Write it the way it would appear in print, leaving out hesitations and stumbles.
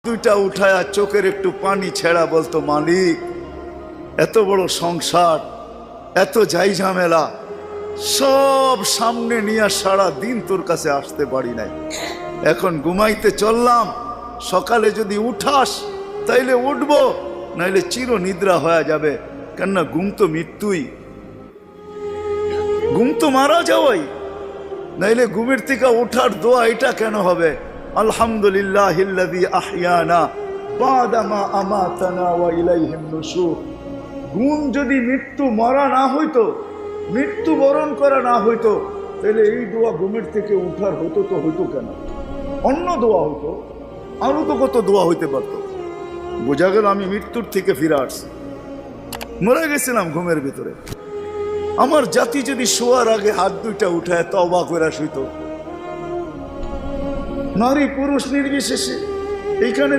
দুইটা উঠায়া চোখের একটু পানি ছেড়া বলতো, মালিক এত বড় সংসার, এত যাই ঝামেলা সব সামনে নিয়ে সারা দিন তোর কাছে আসতে পারি নাই, এখন ঘুমাইতে চললাম, সকালে যদি উঠাস তাইলে উঠবো, নাইলে চির নিদ্রা হয়ে যাবে। কেননা ঘুম তো মৃত্যুই, ঘুম তো মারা যাওয়াই, নাইলে ঘুমের থেকে ওঠার দোয়া এটা কেন হবে? আলহামদুলিল্লাহিল্লাযী আহইয়ানা বাদা মা আমাতানা ওয়া ইলাইহিন নুশুর। ঘুম যদি মৃত্যু মরা না হইতো, মৃত্যু বরণ করা না হইতো, তাহলে এই দোয়া ঘুমের থেকে উঠার হতো তো হইতো কেন? অন্য দোয়া হইতো, আরো তো কত দোয়া হইতে পারতো। বোঝা গেল আমি মৃত্যুর থেকে ফিরে আসছি, মরে গেছিলাম ঘুমের ভিতরে। আমার জাতি যদি শোয়ার আগে হাত দুইটা উঠায় তওবা করে শুইতো, নারী পুরুষ নির্বিশেষে, এইখানে